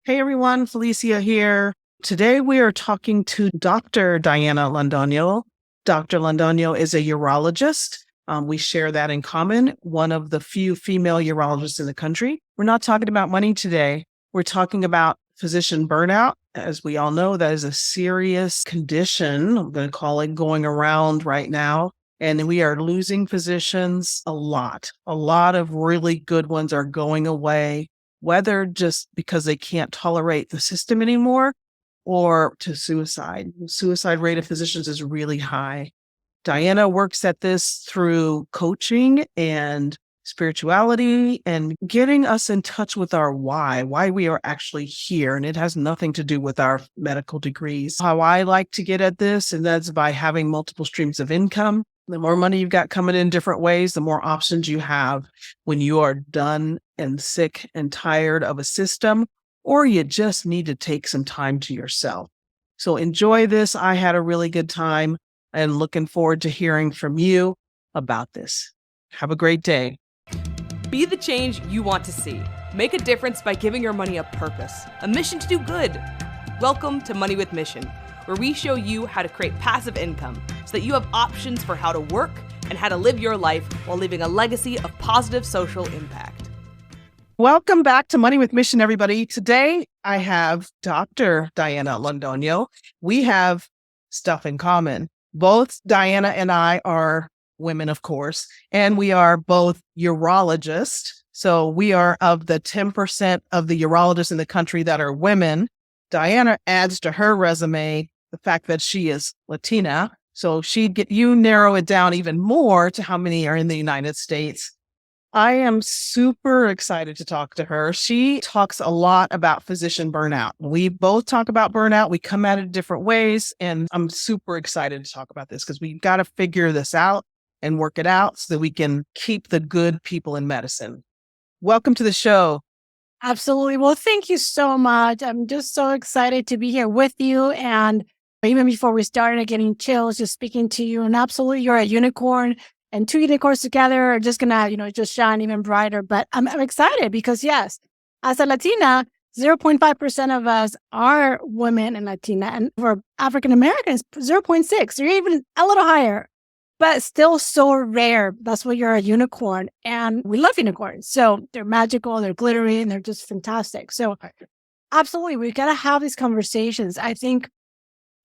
Hey everyone, Felicia here. Today we are talking to Dr. Diana Londoño. Dr. Londoño is a urologist. We share that in common, one of the few female urologists in the country. We're not talking about money today. We're talking about physician burnout. As we all know, that is a serious condition, I'm going to call it, going around right now. And we are losing physicians a lot. A lot of really good ones are going away, whether just because they can't tolerate the system anymore or to suicide. The suicide rate of physicians is really high. Diana works at this through coaching and spirituality and getting us in touch with our why we are actually here. And it has nothing to do with our medical degrees. How I like to get at this, and that's by having multiple streams of income. The more money you've got coming in different ways, the more options you have when you are done and sick and tired of a system, or you just need to take some time to yourself. So enjoy this. I had a really good time and looking forward to hearing from you about this. Have a great day. Be the change you want to see. Make a difference by giving your money a purpose, a mission to do good. Welcome to Money with Mission, where we show you how to create passive income so that you have options for how to work and how to live your life while leaving a legacy of positive social impact. Welcome back to Money with Mission, everybody. Today, I have Dr. Diana Londoño. We have stuff in common. Both Diana and I are women, of course, and we are both urologists. So we are of the 10% of the urologists in the country that are women. Diana adds to her resume the fact that she is Latina. So she'd get you narrow it down even more to how many are in the United States. I am super excited to talk to her. She talks a lot about physician burnout. We both talk about burnout. We come at it different ways. And I'm super excited to talk about this because we've got to figure this out and work it out so that we can keep the good people in medicine. Welcome to the show. Absolutely. Well, thank you so much. I'm just so excited to be here with you. And even before we started, getting chills just speaking to you. And absolutely, you're a unicorn. And two unicorns together are just gonna, just shine even brighter. But I'm excited because yes, as a Latina, 0.5% of us are women and Latina, and for African Americans, 0.6. You're even a little higher, but still so rare. That's why you're a unicorn, and we love unicorns. So they're magical, they're glittery, and they're just fantastic. So absolutely, we gotta have these conversations. I think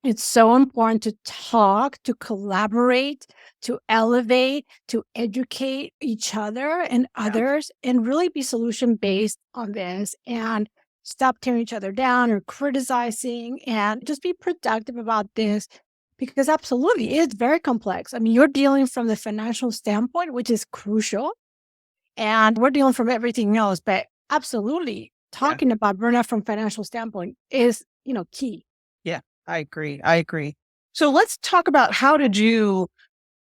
it's so important to talk, to collaborate, to elevate, to educate each other and others, and really be solution-based on this and stop tearing each other down or criticizing and just be productive about this because absolutely, it's very complex. I mean, you're dealing from the financial standpoint, which is crucial, and we're dealing from everything else, but absolutely talking about burnout from financial standpoint is, key. Yeah, I agree. So let's talk about how did you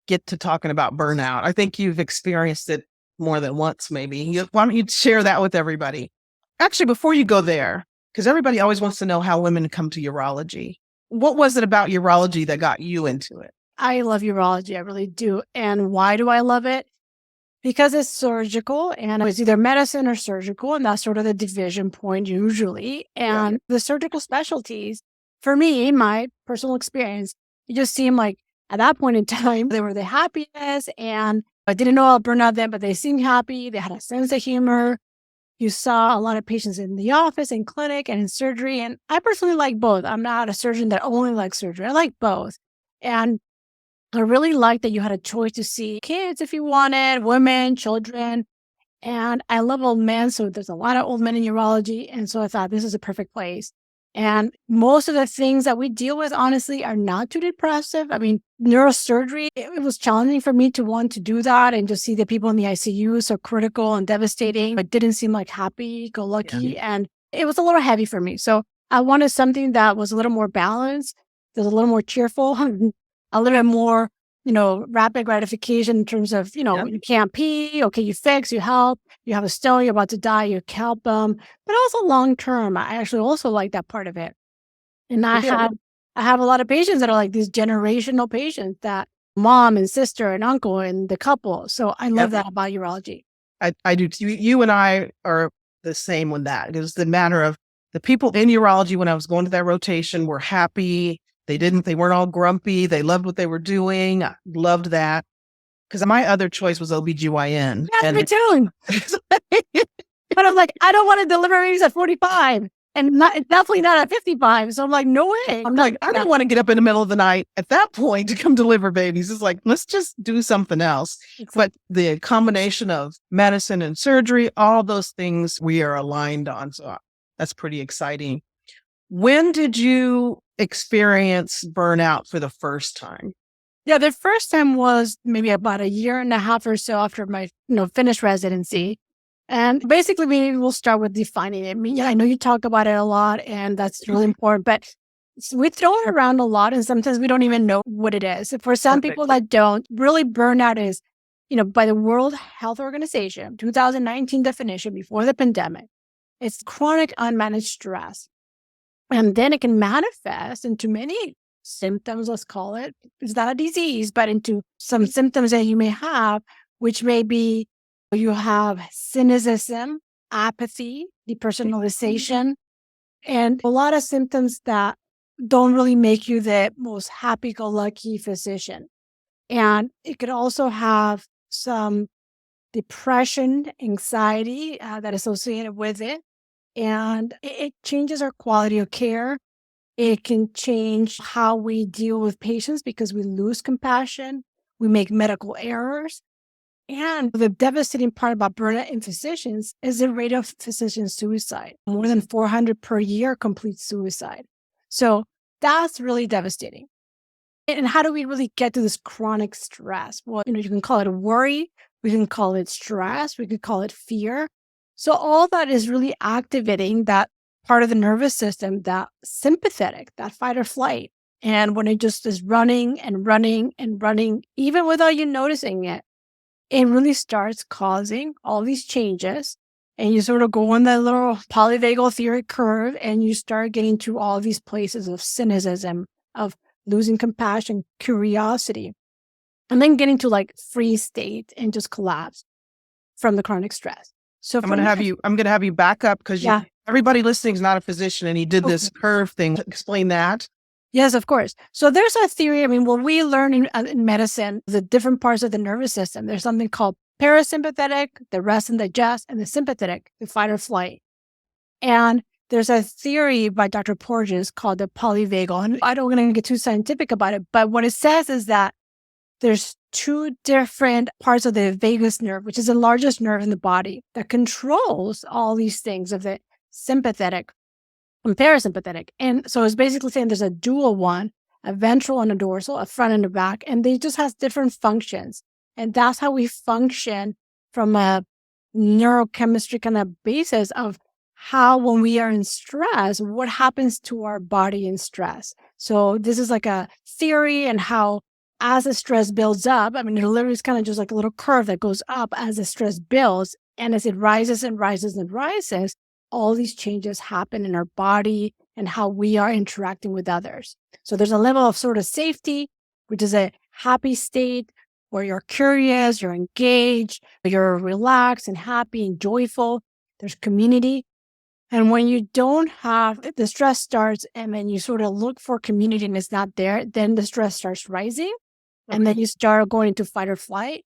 get to talking about burnout? I think you've experienced it more than once, maybe. Why don't you share that with everybody? Actually, before you go there, because everybody always wants to know how women come to urology. What was it about urology that got you into it? I love urology. I really do. And why do I love it? Because it's surgical and it's either medicine or surgical. And that's sort of the division point usually. And the surgical specialties, for me, my personal experience, it just seemed like at that point in time, they were the happiest. And I didn't know I'll burn out them, but they seemed happy. They had a sense of humor. You saw a lot of patients in the office, in clinic, and in surgery. And I personally like both. I'm not a surgeon that only likes surgery. I like both. And I really liked that you had a choice to see kids if you wanted, women, children. And I love old men. So there's a lot of old men in urology. And so I thought this is a perfect place. And most of the things that we deal with, honestly, are not too depressive. I mean, neurosurgery, it was challenging for me to want to do that and just see the people in the ICU so critical and devastating. It didn't seem like happy-go-lucky, and it was a little heavy for me. So I wanted something that was a little more balanced, that was a little more cheerful, a little bit more, rapid gratification in terms of, you can't pee, okay, you fix, you help, you have a stone, you're about to die, you help them, but also long term. I actually also like that part of it. And I have a lot of patients that are like these generational patients that mom and sister and uncle and the couple. So I love that about urology. I do too. You and I are the same with that. It was the matter of The people in urology, when I was going to that rotation, were happy. They weren't all grumpy. They loved what they were doing. I loved that. Because my other choice was OBGYN. Yeah, me too. But I'm like, I don't want to deliver babies at 45 and definitely not at 55. So I'm like, no way. I'm like, I don't want to get up in the middle of the night at that point to come deliver babies. It's like, let's just do something else. But the combination of medicine and surgery, all those things we are aligned on. So that's pretty exciting. When did you experience burnout for the first time? Yeah, the first time was maybe about a year and a half or so after my, finished residency. And basically, we'll start with defining it. I mean, yeah, I know you talk about it a lot, and that's really important, but we throw it around a lot, and sometimes we don't even know what it is. For some people that don't, really burnout is, by the World Health Organization, 2019 definition before the pandemic, it's chronic unmanaged stress. And then it can manifest into many symptoms, let's call it. It's not a disease, but into some symptoms that you may have, which may be you have cynicism, apathy, depersonalization, and a lot of symptoms that don't really make you the most happy-go-lucky physician. And it could also have some depression, anxiety that associated with it. And it changes our quality of care. It can change how we deal with patients because we lose compassion. We make medical errors. And the devastating part about burnout in physicians is the rate of physician suicide. More than 400 per year complete suicide. So that's really devastating. And how do we really get to this chronic stress? Well, you can call it worry. We can call it stress. We could call it fear. So all that is really activating that part of the nervous system, that sympathetic, that fight or flight. And when it just is running and running and running, even without you noticing it, it really starts causing all these changes. And you sort of go on that little polyvagal theory curve and you start getting to all these places of cynicism, of losing compassion, curiosity, and then getting to like freeze state and just collapse from the chronic stress. So I'm going to have you back up because everybody listening is not a physician and he did this curve thing. Explain that. Yes, of course. So there's a theory. I mean, when we learn in medicine, the different parts of the nervous system, there's something called parasympathetic, the rest and digest, and the sympathetic, the fight or flight. And there's a theory by Dr. Porges called the polyvagal. And I don't want to get too scientific about it, but what it says is that there's two different parts of the vagus nerve, which is the largest nerve in the body, that controls all these things of the sympathetic and parasympathetic. And so it's basically saying there's a dual one, a ventral and a dorsal, a front and a back, and they just has different functions. And that's how we function from a neurochemistry kind of basis of how when we are in stress, what happens to our body in stress. So this is like a theory and how as the stress builds up, I mean, it literally is kind of just like a little curve that goes up as the stress builds. And as it rises and rises and rises, all these changes happen in our body and how we are interacting with others. So there's a level of sort of safety, which is a happy state where you're curious, you're engaged, you're relaxed and happy and joyful. There's community. And when you don't have, the stress starts and then you sort of look for community and it's not there, then the stress starts rising. Okay. And then you start going into fight or flight.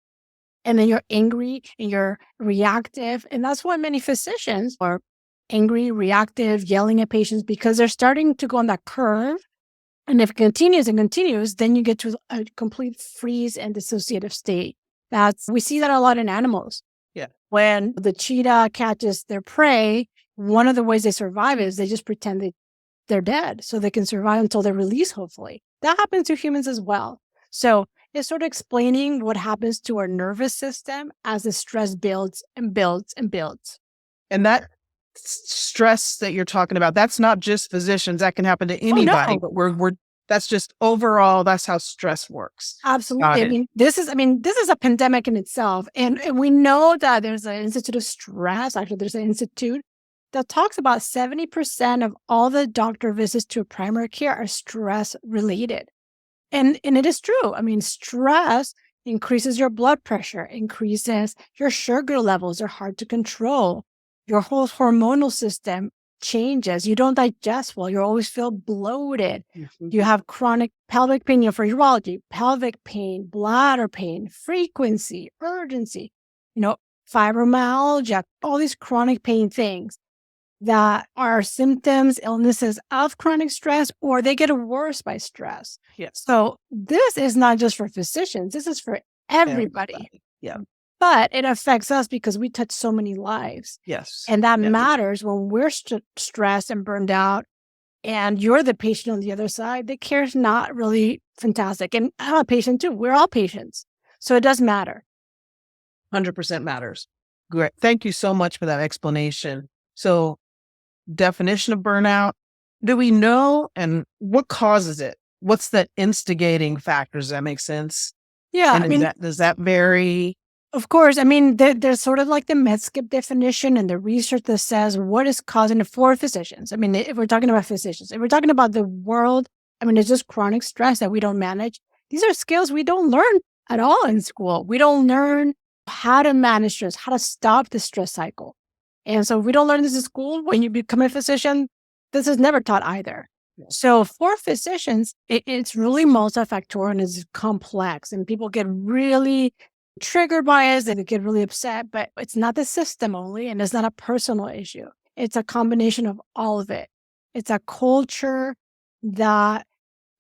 And then you're angry and you're reactive. And that's why many physicians are angry, reactive, yelling at patients because they're starting to go on that curve. And if it continues and continues, then you get to a complete freeze and dissociative state. We see that a lot in animals. Yeah. When the cheetah catches their prey, one of the ways they survive is they just pretend they're dead so they can survive until they're released, hopefully. That happens to humans as well. So it's sort of explaining what happens to our nervous system as the stress builds and builds and builds. And that stress that you're talking about, that's not just physicians. That can happen to anybody, but we're that's just overall, that's how stress works. Absolutely. This is a pandemic in itself. And we know that there's an Institute of Stress. Actually, there's an institute that talks about 70% of all the doctor visits to primary care are stress related. And it is true. I mean, stress increases your blood pressure, increases your sugar levels are hard to control. Your whole hormonal system changes. You don't digest well. You always feel bloated. You have chronic pelvic pain, for urology, pelvic pain, bladder pain, frequency, urgency, fibromyalgia, all these chronic pain things that are symptoms, illnesses of chronic stress, or they get worse by stress. Yes. So this is not just for physicians. This is for everybody. Yeah. But it affects us because we touch so many lives. Yes. And that matters when we're stressed and burned out and you're the patient on the other side. The care is not really fantastic. And I'm a patient too. We're all patients. So it does matter. 100% matters. Great. Thank you so much for that explanation. So definition of burnout, do we know, and what causes it? What's the instigating factors? Does that make sense? Yeah. And does that vary? Of course. There's sort of like the Medscape definition and the research that says what is causing it for physicians. If we're talking about physicians, if we're talking about the world, it's just chronic stress that we don't manage. These are skills we don't learn at all in school. We don't learn how to manage stress, how to stop the stress cycle. And so if we don't learn this in school, when you become a physician, this is never taught either. So for physicians, it's really multifactorial and it's complex, and people get really triggered by it. They get really upset, but it's not the system only, and it's not a personal issue. It's a combination of all of it. It's a culture that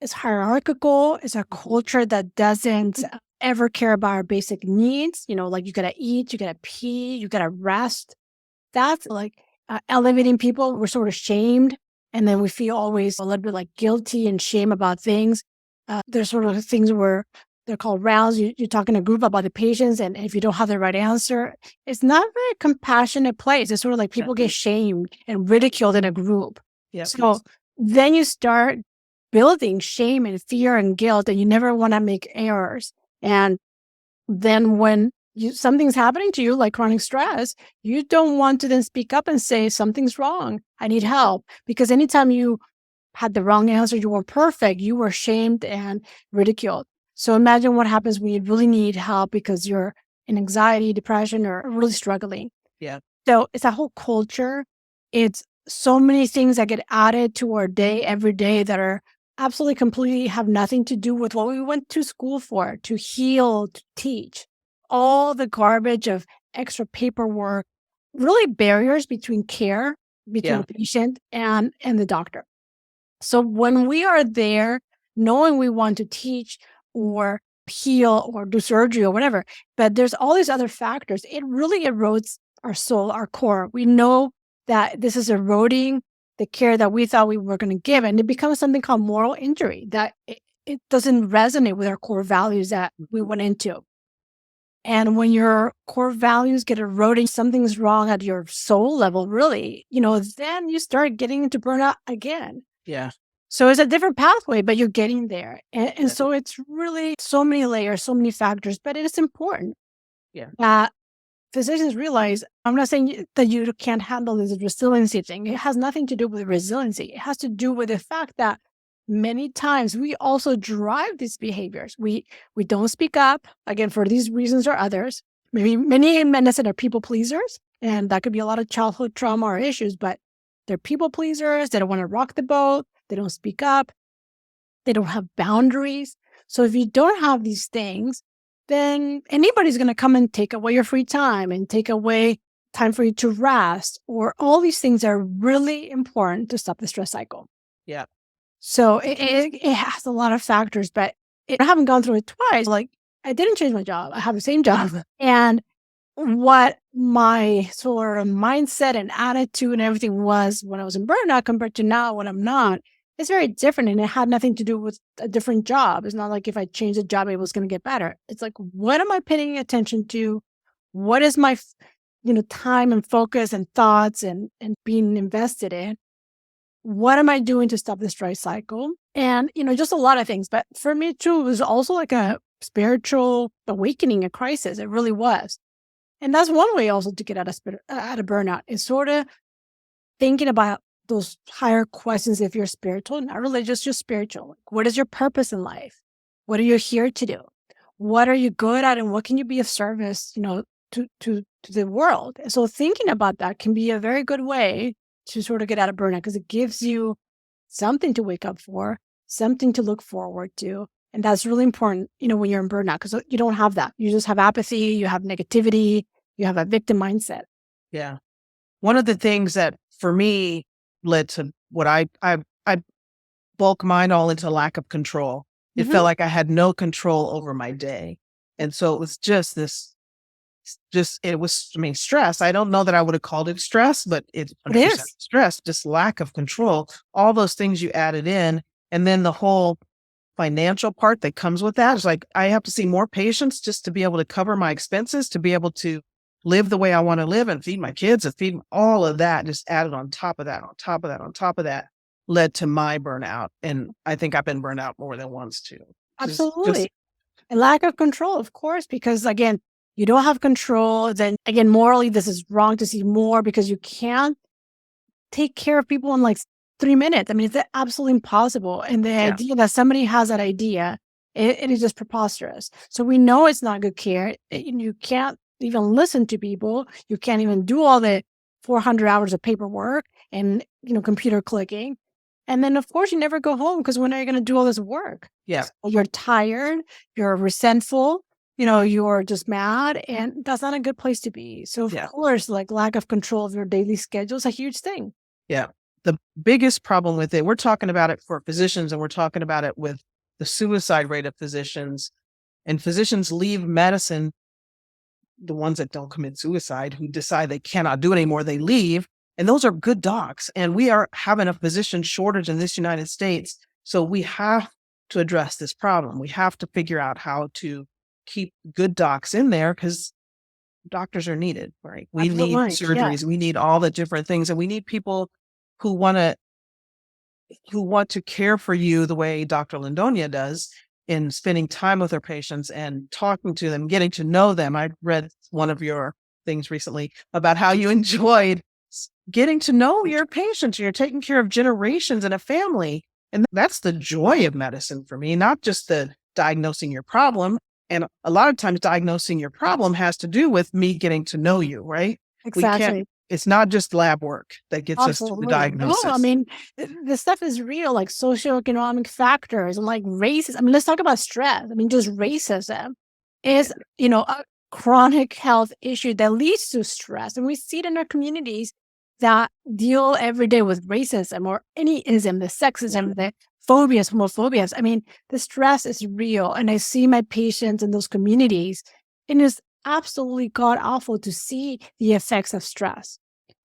is hierarchical. It's a culture that doesn't ever care about our basic needs. Like you gotta eat, you gotta pee, you gotta rest. That's like elevating people. We're sort of shamed. And then we feel always a little bit like guilty and shame about things. There's sort of things where they're called rounds. You're talking to a group about the patients, and if you don't have the right answer, it's not a very compassionate place. It's sort of like people get shamed and ridiculed in a group. So then you start building shame and fear and guilt, and you never want to make errors. And then when something's happening to you, like chronic stress, you don't want to then speak up and say, something's wrong, I need help. Because anytime you had the wrong answer, you were perfect, you were shamed and ridiculed. So imagine what happens when you really need help because you're in anxiety, depression, or really struggling. Yeah. So it's a whole culture. It's so many things that get added to our day every day that are absolutely completely have nothing to do with what we went to school for, to heal, to teach. All the garbage of extra paperwork, really barriers between care, between the patient and the doctor. So when we are there, knowing we want to teach or heal or do surgery or whatever, but there's all these other factors, it really erodes our soul, our core. We know that this is eroding the care that we thought we were going to give, and it becomes something called moral injury, that it doesn't resonate with our core values that we went into. And when your core values get eroded, something's wrong at your soul level, really, then you start getting into burnout again. Yeah. So it's a different pathway, but you're getting there. And so it's really so many layers, so many factors, but it is important that physicians realize, I'm not saying that you can't handle this resiliency thing. It has nothing to do with resiliency. It has to do with the fact that many times we also drive these behaviors. We don't speak up, again, for these reasons or others. Maybe many in medicine are people pleasers, and that could be a lot of childhood trauma or issues, but they're people pleasers. They don't want to rock the boat. They don't speak up. They don't have boundaries. So if you don't have these things, then anybody's going to come and take away your free time and take away time for you to rest, or all these things are really important to stop the stress cycle. Yeah. So it has a lot of factors, but I haven't gone through it twice. Like, I didn't change my job. I have the same job. And what my sort of mindset and attitude and everything was when I was in burnout compared to now when I'm not, it's very different. And it had nothing to do with a different job. It's not like if I changed the job, it was going to get better. It's like, what am I paying attention to? What is my, time and focus and thoughts and being invested in? What am I doing to stop the stress cycle? And, just a lot of things. But for me, too, it was also like a spiritual awakening, a crisis. It really was. And that's one way also to get out of burnout, is sort of thinking about those higher questions. If you're spiritual, not religious, just spiritual. Like, what is your purpose in life? What are you here to do? What are you good at? And what can you be of service, to the world? And so thinking about that can be a very good way to sort of get out of burnout because it gives you something to wake up for, something to look forward to. And that's really important, when you're in burnout, because you don't have that. You just have apathy, you have negativity, you have a victim mindset. Yeah. One of the things that for me led to what I bulk mine all into lack of control. It felt like I had no control over my day. And so it was stress. I don't know that I would have called it stress, but it's It is. stress, just lack of control, all those things you added in. And then the whole financial part that comes with that is like, I have to see more patients just to be able to cover my expenses, to be able to live the way I want to live and feed my kids and feed all of that, just added on top of that, on top of that, on top of that, led to my burnout. And I think I've been burned out more than once too. Absolutely. And lack of control, of course, because again, you don't have control. Then again, morally, this is wrong to see more because you can't take care of people in like 3 minutes. I mean, it's absolutely impossible. And the idea that somebody has that idea, it is just preposterous. So we know it's not good care. You can't even listen to people. You can't even do all the 400 hours of paperwork and, computer clicking. And then, of course, you never go home because when are you going to do all this work? Yeah. So you're tired, you're resentful, you're just mad, and that's not a good place to be. So, of course, like lack of control of your daily schedule is a huge thing. Yeah. The biggest problem with it, we're talking about it for physicians and we're talking about it with the suicide rate of physicians. And physicians leave medicine, the ones that don't commit suicide, who decide they cannot do it anymore, they leave. And those are good docs. And we are having a physician shortage in this United States. So we have to address this problem. We have to figure out how to keep good docs in there because doctors are needed, right? We need surgeries. We need all the different things. And we need people who want to care for you the way Dr. Londonia does in spending time with her patients and talking to them, getting to know them. I read one of your things recently about how you enjoyed getting to know your patients. You're taking care of generations in a family. And that's the joy of medicine for me, not just the diagnosing your problem. And a lot of times diagnosing your problem has to do with me getting to know you, right? Exactly. It's not just lab work that gets us to the diagnosis. No, I mean, this stuff is real, like socioeconomic factors and like racism. I mean, let's talk about stress. I mean, just racism is, a chronic health issue that leads to stress. And we see it in our communities that deal every day with racism or any ism, the sexism, the phobias, homophobias. I mean, the stress is real. And I see my patients in those communities, and it's absolutely god awful to see the effects of stress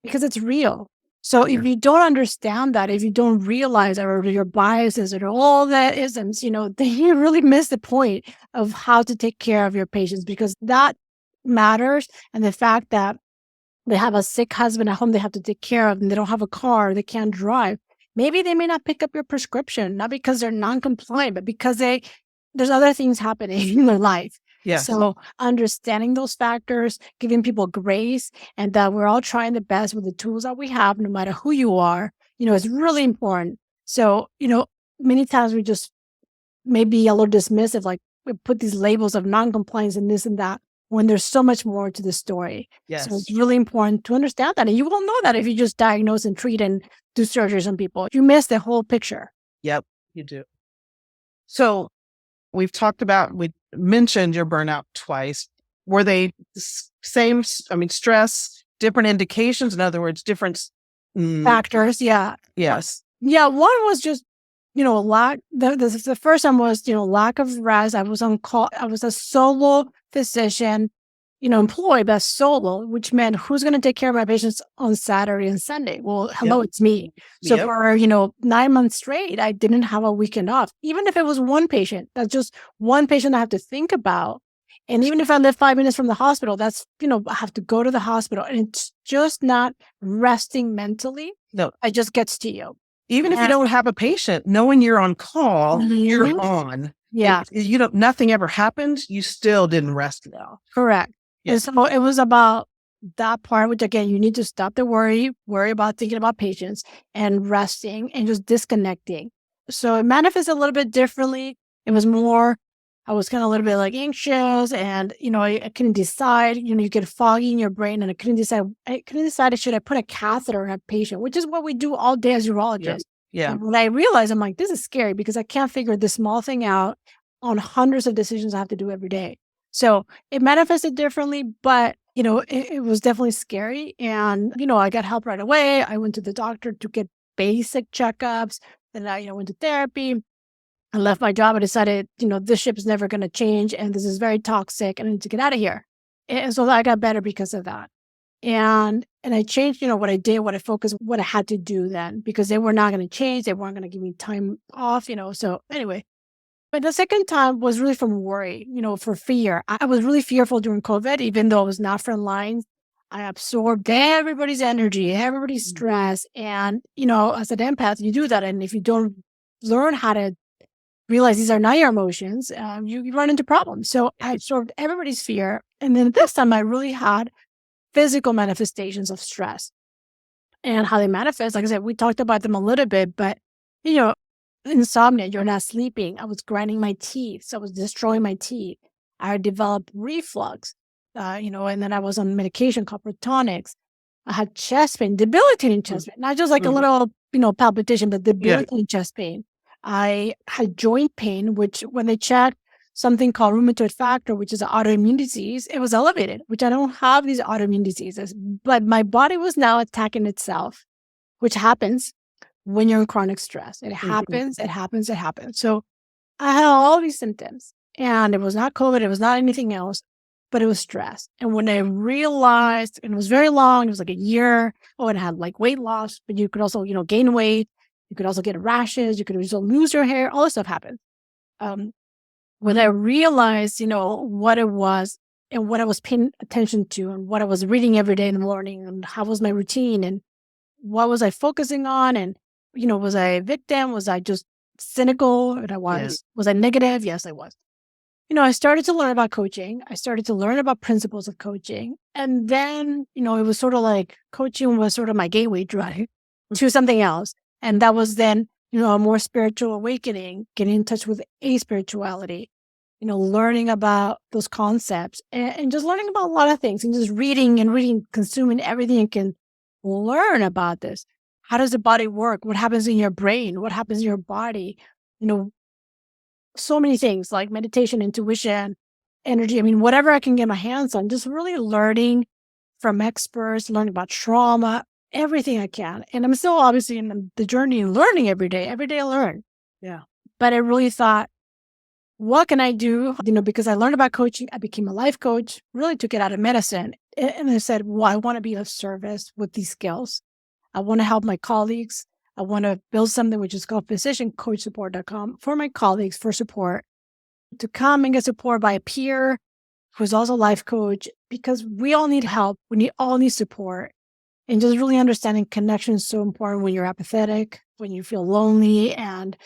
because it's real. So if you don't understand that, if you don't realize or your biases or all that isms, then you really miss the point of how to take care of your patients, because that matters. And the fact that they have a sick husband at home they have to take care of, and they don't have a car, they can't drive. Maybe they may not pick up your prescription, not because they're non-compliant, but because there's other things happening in their life. Yes. So understanding those factors, giving people grace, and that we're all trying the best with the tools that we have, no matter who you are, is really important. So, many times we just may be a little dismissive, like we put these labels of non-compliance and this and that, when there's so much more to the story. Yes. So it's really important to understand that. And you won't know that if you just diagnose and treat and do surgeries on people. You miss the whole picture. Yep, you do. So we mentioned your burnout twice. Were they same, stress, different indications? In other words, different factors? Yeah. Yes. Yeah. One was just, lack. The first one was, lack of rest. I was on call. I was a solo physician, employed, but solo, which meant who's going to take care of my patients on Saturday and Sunday? Well, hello, it's me. So for, 9 months straight, I didn't have a weekend off. Even if it was one patient, that's just one patient I have to think about. And even if I live 5 minutes from the hospital, that's, I have to go to the hospital, and it's just not resting mentally. No, it just gets to you. Even if you don't have a patient, knowing you're on call, you're on. Yeah. Nothing ever happened. You still didn't rest well. Correct. Yeah. And so it was about that part, which again, you need to stop the worry about thinking about patients and resting and just disconnecting. So it manifests a little bit differently. It was more I was kind of a little bit like anxious and, I couldn't decide, you get foggy in your brain and I couldn't decide should I put a catheter on a patient, which is what we do all day as Yeah. urologists. Yeah. And when I realized, I'm like, this is scary because I can't figure this small thing out on hundreds of decisions I have to do every day. So it manifested differently, but it was definitely scary. And, I got help right away. I went to the doctor to get basic checkups. Then I, went to therapy. I left my job. I decided, this ship is never going to change and this is very toxic and I need to get out of here. And so I got better because of that. And I changed, what I did, what I focused, what I had to do then, because they were not going to change. They weren't going to give me time off, So anyway, but the second time was really from worry, for fear. I was really fearful during COVID, even though I was not front lines. I absorbed everybody's energy, everybody's stress. And, as an empath, you do that. And if you don't learn how to realize these are not your emotions, you run into problems. So I absorbed everybody's fear. And then this time I really had physical manifestations of stress and how they manifest. Like I said, we talked about them a little bit, but, insomnia, you're not sleeping. I was grinding my teeth. So I was destroying my teeth. I developed reflux, and then I was on medication called Protonics. I had chest pain, debilitating chest pain, not just like a little, palpitation, but debilitating chest pain. I had joint pain, which when they checked something called rheumatoid factor, which is an autoimmune disease, it was elevated, which I don't have these autoimmune diseases, but my body was now attacking itself, which happens when you're in chronic stress. It happens, it happens, it happens. So I had all these symptoms and it was not COVID, it was not anything else, but it was stress. And when I realized, and it was very long, it was like a year, and I had like weight loss, but you could also, gain weight. You could also get rashes. You could also lose your hair. All this stuff happened. When I realized, what it was and what I was paying attention to and what I was reading every day in the morning and how was my routine and what was I focusing on and, was I a victim? Was I just cynical? And I was. Yes. Was I negative? Yes, I was. I started to learn about coaching. I started to learn about principles of coaching. And then, it was sort of like coaching was sort of my gateway drug to something else. And that was then, a more spiritual awakening, getting in touch with a spirituality, learning about those concepts and just learning about a lot of things and just reading, consuming everything you can learn about this. How does the body work? What happens in your brain? What happens in your body? So many things like meditation, intuition, energy. I mean, whatever I can get my hands on, just really learning from experts, learning about trauma, everything I can. And I'm still obviously in the journey and learning every day. Every day I learn. Yeah. But I really thought, what can I do? Because I learned about coaching, I became a life coach, really took it out of medicine. And I said, well, I want to be of service with these skills. I want to help my colleagues. I want to build something which is called physiciancoachsupport.com for my colleagues for support, to come and get support by a peer who's also a life coach, because we all need help. We all need support. And just really understanding connection is so important when you're apathetic, when you feel lonely and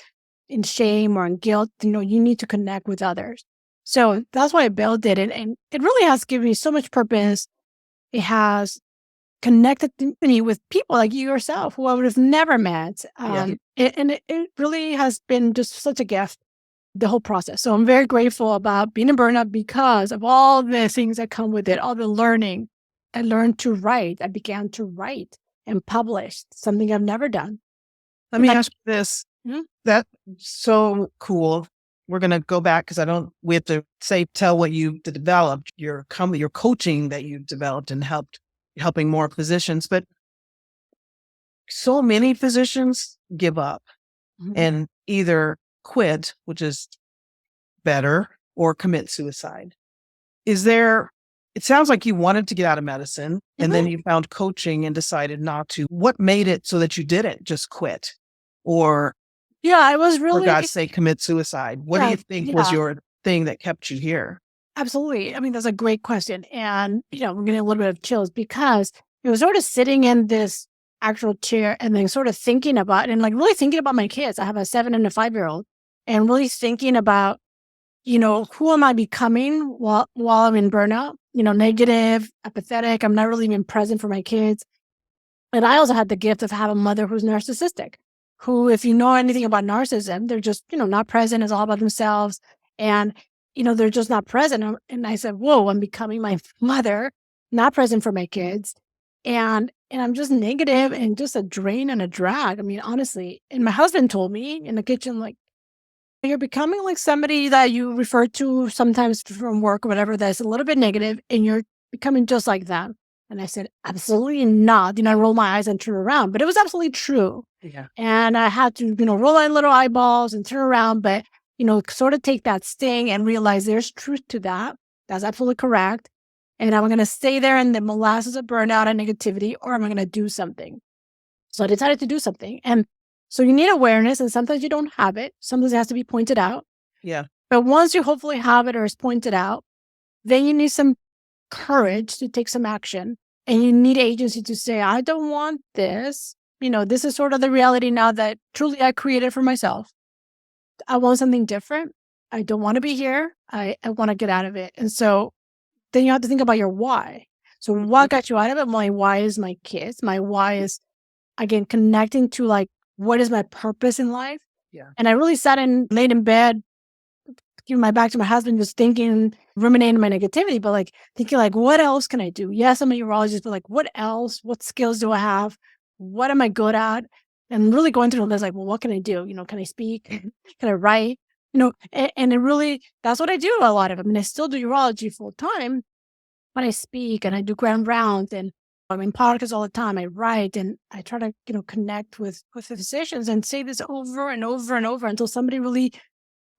in shame or in guilt. You need to connect with others. So that's why I built it. And it really has given me so much purpose. It has connected me with people like you yourself who I would have never met. It really has been just such a gift, the whole process. So I'm very grateful about being in burnout because of all the things that come with it, all the learning. I learned to write. I began to write and publish, something I've never done. Let me ask you this. That's so cool. We're going to go back because we have to tell what you developed, your coaching that you've developed and helping more physicians. But so many physicians give up and either quit, which is better, or commit suicide. It sounds like you wanted to get out of medicine and then you found coaching and decided not to. What made it so that you didn't just quit or, I was really, for God's sake, commit suicide? What do you think was your thing that kept you here? Absolutely. I mean, that's a great question. And, I'm getting a little bit of chills because it was sort of sitting in this actual chair and then sort of thinking about, and like really thinking about my kids. I have a 7 and a 5-year-old and really thinking about, who am I becoming while I'm in burnout? Negative, apathetic. I'm not really even present for my kids. And I also had the gift of having a mother who's narcissistic, who, if you know anything about narcissism, they're just, not present. It's all about themselves. And they're just not present. And I said, whoa, I'm becoming my mother, not present for my kids. And I'm just negative and just a drain and a drag. I mean, honestly. And my husband told me in the kitchen, like, you're becoming like somebody that you refer to sometimes from work or whatever that's a little bit negative, and you're becoming just like them. And I said, absolutely not. I roll my eyes and turn around, but it was absolutely true. Yeah. And I had to, roll my little eyeballs and turn around, but, sort of take that sting and realize there's truth to that. That's absolutely correct. And I'm going to stay there in the molasses of burnout and negativity, or am I going to do something? So I decided to do something. And so you need awareness, and sometimes you don't have it. Sometimes it has to be pointed out. Yeah. But once you hopefully have it or it's pointed out, then you need some courage to take some action. And you need agency to say, I don't want this. This is sort of the reality now that truly I created for myself. I want something different. I don't want to be here. I want to get out of it. And so then you have to think about your why. So what got you out of it? My why is my kids. My why is, again, connecting to like, what is my purpose in life? Yeah. And I really sat and laid in bed, giving my back to my husband, just thinking, ruminating my negativity, but like thinking like, what else can I do? Yes, I'm a urologist, but like, what else? What skills do I have? What am I good at? And really going through the list, like, well, what can I do? Can I speak? Can I write? And it really, that's what I do a lot of. I mean, I still do urology full time, but I speak and I do grand rounds and I'm in podcasts all the time. I write and I try to, connect with the physicians and say this over and over and over until somebody really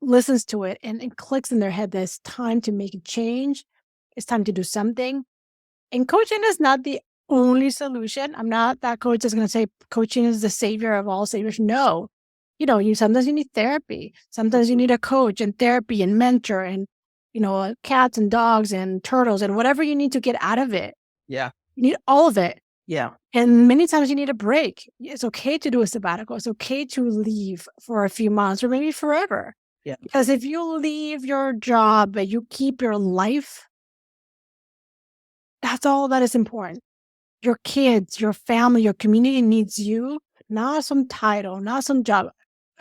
listens to it and it clicks in their head that it's time to make a change. It's time to do something. And coaching is not the only solution. I'm not that coach that's going to say coaching is the savior of all saviors. No. Sometimes you need therapy. Sometimes you need a coach and therapy and mentor and, cats and dogs and turtles and whatever you need to get out of it. Yeah. You need all of it. Yeah. And many times you need a break. It's okay to do a sabbatical. It's okay to leave for a few months or maybe forever. Yeah. Because if you leave your job but you keep your life, that's all that is important. Your kids, your family, your community needs you, not some title, not some job.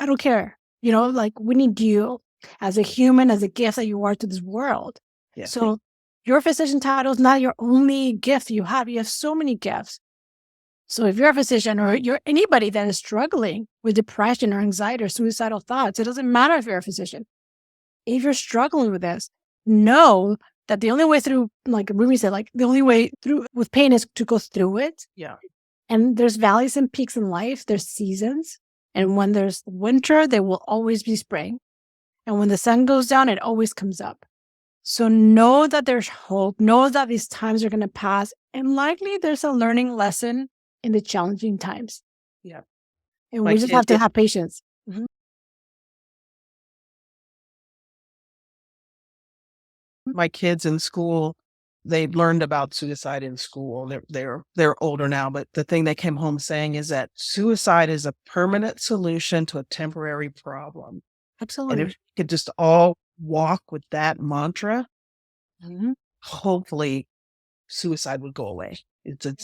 I don't care. Like we need you as a human, as a gift that you are to this world. Yeah. So your physician title is not your only gift you have. You have so many gifts. So if you're a physician or you're anybody that is struggling with depression or anxiety or suicidal thoughts, it doesn't matter if you're a physician. If you're struggling with this, know that the only way through, like Rumi said, like the only way through with pain is to go through it. Yeah. And there's valleys and peaks in life. There's seasons. And when there's winter, there will always be spring. And when the sun goes down, it always comes up. So know that there's hope. Know that these times are going to pass. And likely there's a learning lesson in the challenging times. Yeah. And we just have to have patience. Mm-hmm. My kids in school, they learned about suicide in school. They're older now, but the thing they came home saying is that suicide is a permanent solution to a temporary problem. Absolutely. And if we could just all walk with that mantra, Mm-hmm. hopefully suicide would go away. It's a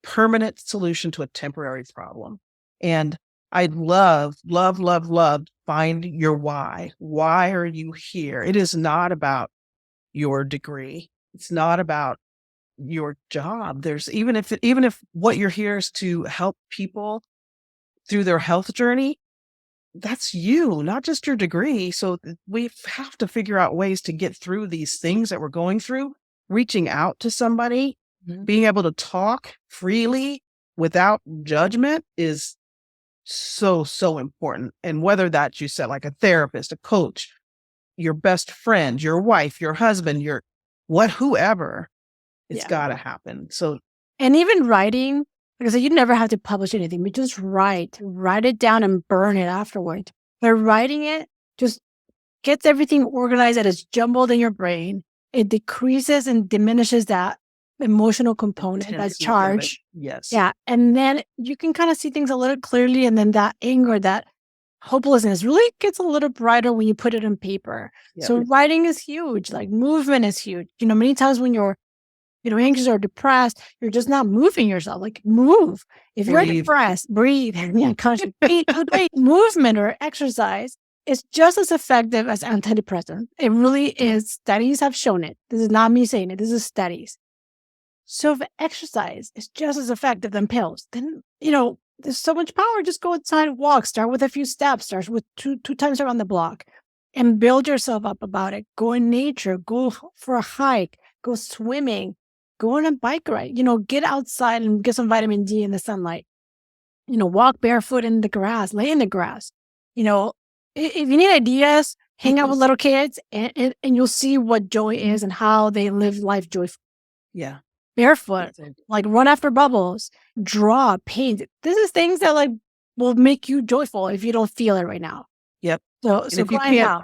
permanent solution to a temporary problem. And I love find your why. Why are you here? It is not about your degree. It's not about your job. There's even if what you're here is to help people through their health journey, that's you, not just your degree. So we have to figure out ways to get through these things that we're going through, reaching out to somebody, being able to talk freely without judgment is so important. And whether that's, you said, like a therapist, a coach, your best friend, your wife, your husband, whoever, it's got to happen. So, and even writing, like I said, you never have to publish anything, but just write it down and burn it afterward. But writing it just gets everything organized that is jumbled in your brain. It decreases and diminishes that emotional component, that charge. Yes. Yeah. And then you can kind of see things a little clearly. And then that anger, that hopelessness really gets a little brighter when you put it on paper. Yep. So writing is huge. Like movement is huge. Many times when you're, anxious or depressed, you're just not moving yourself. Like move. If you're depressed, breathe. Yeah, movement or exercise it's just as effective as antidepressant. It really is. Studies have shown it. This is not me saying it. This is studies. So if exercise is just as effective than pills, then, there's so much power. Just go outside and walk. Start with a few steps. Start with two times around the block and build yourself up about it. Go in nature. Go for a hike. Go swimming. Go on a bike ride. Get outside and get some vitamin D in the sunlight. Walk barefoot in the grass. Lay in the grass. If you need ideas, hang out with little kids and you'll see what joy is and how they live life joyfully. Yeah. Barefoot, like run after bubbles, draw, paint. This is things that will make you joyful if you don't feel it right now. Yep. So if grind out.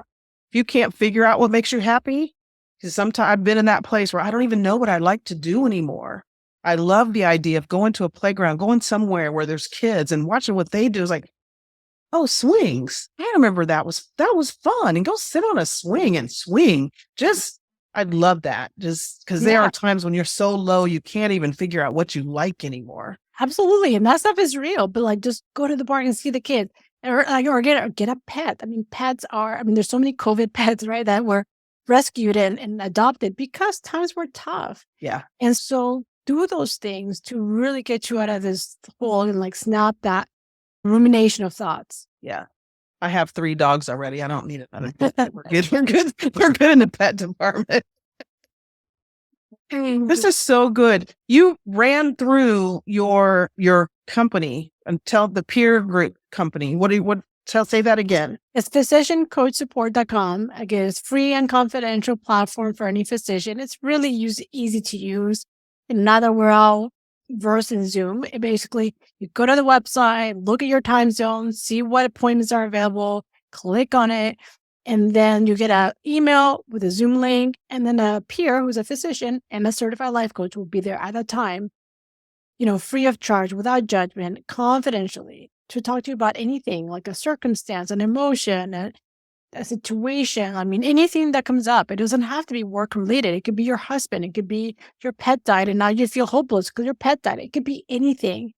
If you can't figure out what makes you happy, because sometimes I've been in that place where I don't even know what I like to do anymore. I love the idea of going to a playground, going somewhere where there's kids and watching what they do. Is like, oh, swings. I remember that was fun. And go sit on a swing and swing. I'd love that. Just because there are times when you're so low, you can't even figure out what you like anymore. Absolutely. And that stuff is real, but just go to the park and see the kids or get a pet. I mean, there's so many COVID pets, right? That were rescued and adopted because times were tough. Yeah. And so do those things to really get you out of this hole and snap that rumination of thoughts. Yeah. I have 3 dogs already. I don't need another pet. We're good. We're good. We're good in the pet department. This is so good. You ran through your company and tell the peer group company. Say that again. It's physiciancoachsupport.com. Again, it's free and confidential platform for any physician. It's really easy to use. And now that we're all versed in Zoom, it basically, you go to the website, look at your time zone, see what appointments are available, click on it, and then you get an email with a Zoom link, and then a peer who's a physician and a certified life coach will be there at that time, free of charge, without judgment, confidentially, to talk to you about anything like a circumstance, an emotion, a situation. I mean, anything that comes up. It doesn't have to be work related. It could be your husband. It could be your pet died and now you feel hopeless because your pet died. It could be anything.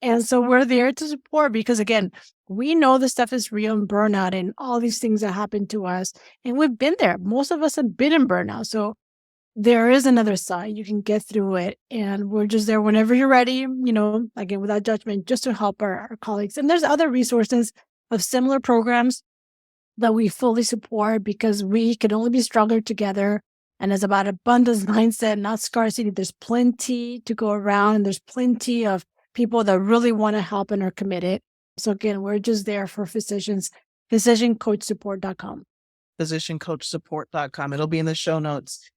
And so we're there to support because, again, we know this stuff is real and burnout and all these things that happen to us. And we've been there. Most of us have been in burnout. So there is another side. You can get through it. And we're just there whenever you're ready, again, without judgment, just to help our colleagues. And there's other resources of similar programs that we fully support because we can only be stronger together. And it's about abundance mindset, not scarcity. There's plenty to go around and there's plenty of people that really want to help and are committed. So again, we're just there for physicians, physiciancoachsupport.com. Physiciancoachsupport.com. It'll be in the show notes.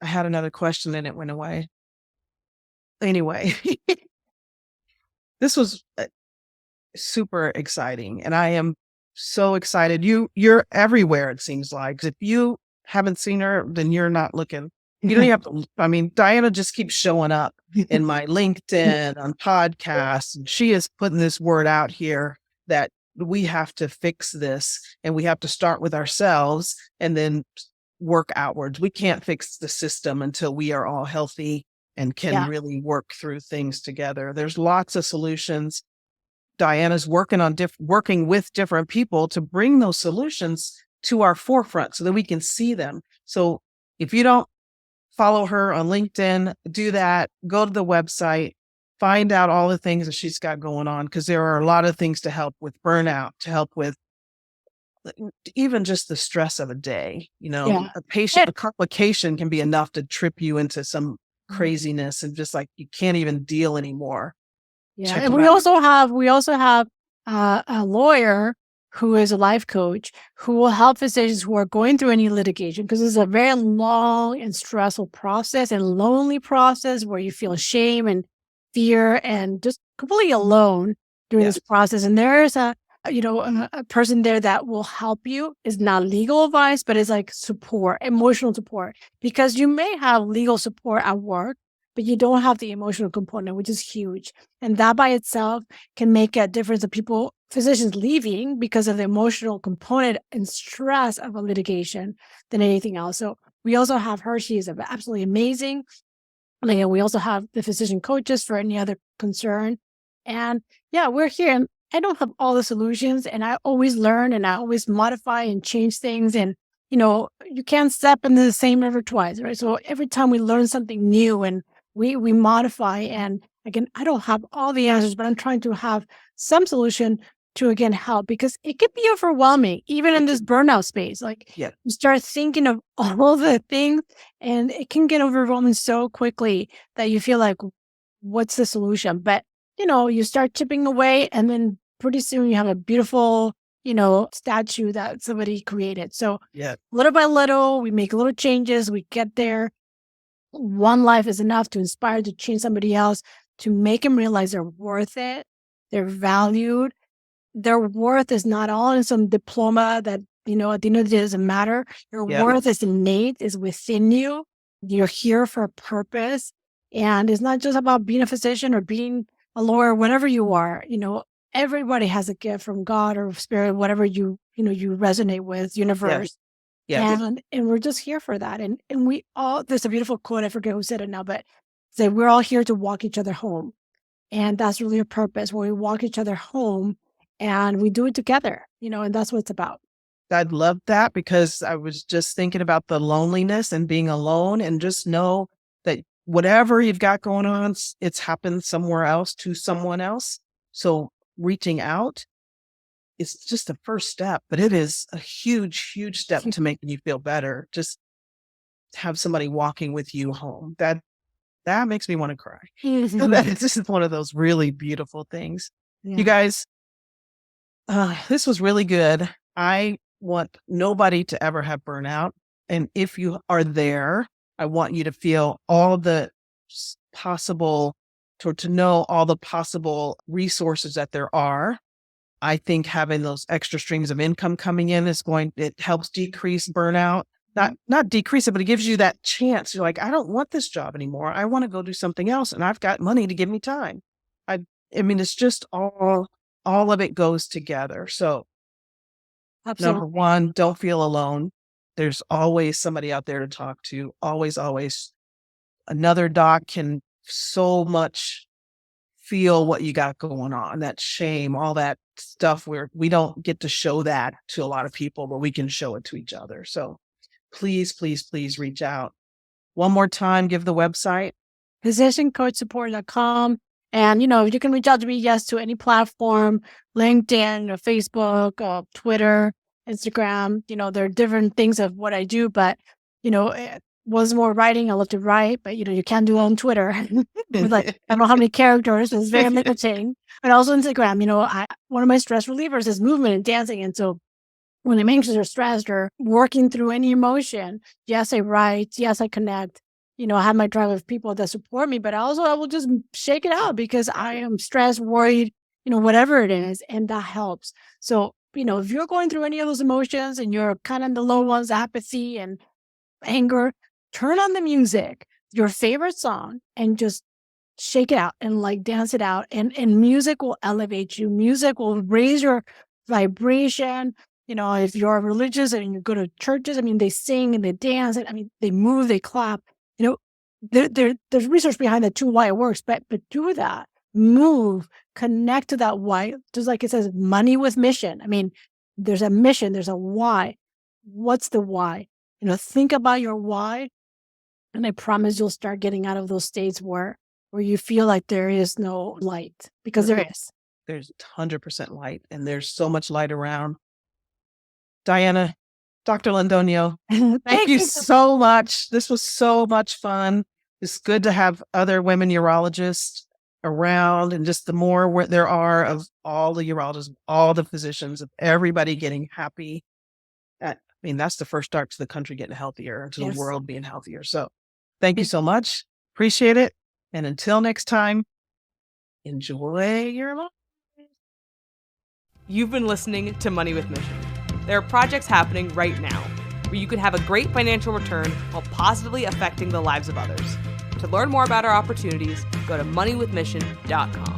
I had another question and it went away. Anyway, this was super exciting and I am so excited. You're everywhere, it seems like. If you haven't seen her, then you're not looking. You don't even have to. Diana just keeps showing up in my LinkedIn, on podcasts. And she is putting this word out here that we have to fix this and we have to start with ourselves and then work outwards. We can't fix the system until we are all healthy and can really work through things together. There's lots of solutions. Diana's working with different people to bring those solutions to our forefront so that we can see them. So if you don't follow her on LinkedIn, do that. Go to the website, find out all the things that she's got going on, because there are a lot of things to help with burnout, to help with even just the stress of a day. A complication can be enough to trip you into some craziness and just you can't even deal anymore. Yeah, and we also have a lawyer who is a life coach who will help physicians who are going through any litigation because it's a very long and stressful process and lonely process where you feel shame and fear and just completely alone during this process. And there is a person there that will help you. It's not legal advice, but it's support, emotional support, because you may have legal support at work, but you don't have the emotional component, which is huge. And that by itself can make a difference of physicians leaving because of the emotional component and stress of a litigation than anything else. So we also have her. She is absolutely amazing. And we also have the physician coaches for any other concern. And we're here. I don't have all the solutions, and I always learn and I always modify and change things. And, you can't step into the same river twice, right? So every time we learn something new and we modify, and again, I don't have all the answers, but I'm trying to have some solution to again help, because it can be overwhelming, even in this burnout space. Like Yeah. you start thinking of all the things and it can get overwhelming so quickly that you feel like, what's the solution? But, you start chipping away, and then pretty soon you have a beautiful, statue that somebody created. So Yeah. little by little, we make little changes, we get there. One life is enough to inspire, to change somebody else, to make them realize they're worth it, they're valued. Their worth is not all in some diploma that, at the end of the day doesn't matter. Your Yeah. worth is innate, is within you. You're here for a purpose. And it's not just about being a physician or being a lawyer, whatever you are. Everybody has a gift from God or spirit, whatever you resonate with, universe. Yes. And we're just here for that. And we all, there's a beautiful quote, I forget who said it now, but say we're all here to walk each other home. And that's really a purpose, where we walk each other home and we do it together, and that's what it's about. I'd love that, because I was just thinking about the loneliness and being alone, and just know that whatever you've got going on, it's happened somewhere else to someone else. So reaching out is just the first step, but it is a huge, huge step to making you feel better. Just have somebody walking with you home. That makes me want to cry. This is one of those really beautiful things. Yeah. You guys, this was really good. I want nobody to ever have burnout. And if you are there, I want you to feel all the possible, to know all the possible resources that there are. I think having those extra streams of income coming in it helps decrease burnout. Not decrease it, but it gives you that chance. You're like, I don't want this job anymore. I want to go do something else, and I've got money to give me time. I mean, it's just all of it goes together. So Absolutely. number one, don't feel alone. There's always somebody out there to talk to. Always, always. Another doc can so much feel what you got going on, that shame, all that stuff where we don't get to show that to a lot of people, but we can show it to each other. So please, please, please reach out. One more time, give the website. physiciancoachsupport.com. And, you can reach out to me, to any platform, LinkedIn or Facebook or Twitter, Instagram. There are different things of what I do, but, it was more writing. I love to write, but, you can't do it on Twitter. With I don't know how many characters. It's very limiting. But also Instagram, one of my stress relievers is movement and dancing. And so when I'm anxious or stressed or working through any emotion, yes, I write. Yes, I connect. I have my tribe of people that support me, but I will just shake it out because I am stressed, worried, whatever it is. And that helps. So, if you're going through any of those emotions and you're kind of the low ones, apathy and anger, turn on the music, your favorite song, and just shake it out and dance it out. And music will elevate you. Music will raise your vibration. If you're religious and you go to churches, they sing and they dance. They move, they clap. There's research behind that too, why it works. But do that. Move, connect to that why. Just like it says, money with mission. There's a mission, there's a why. What's the why? Think about your why. And I promise you'll start getting out of those states where you feel like there is no light, because there is. There's 100% light, and there's so much light around. Diana, Dr. Londonio, thank you so much. This was so much fun. It's good to have other women urologists around, and just the more there are of all the urologists, all the physicians, of everybody getting happy. That's the first start to the country getting healthier, to the world being healthier. So thank you so much. Appreciate it. And until next time, enjoy your life. You've been listening to Money with Mission. There are projects happening right now where you can have a great financial return while positively affecting the lives of others. To learn more about our opportunities, go to moneywithmission.com.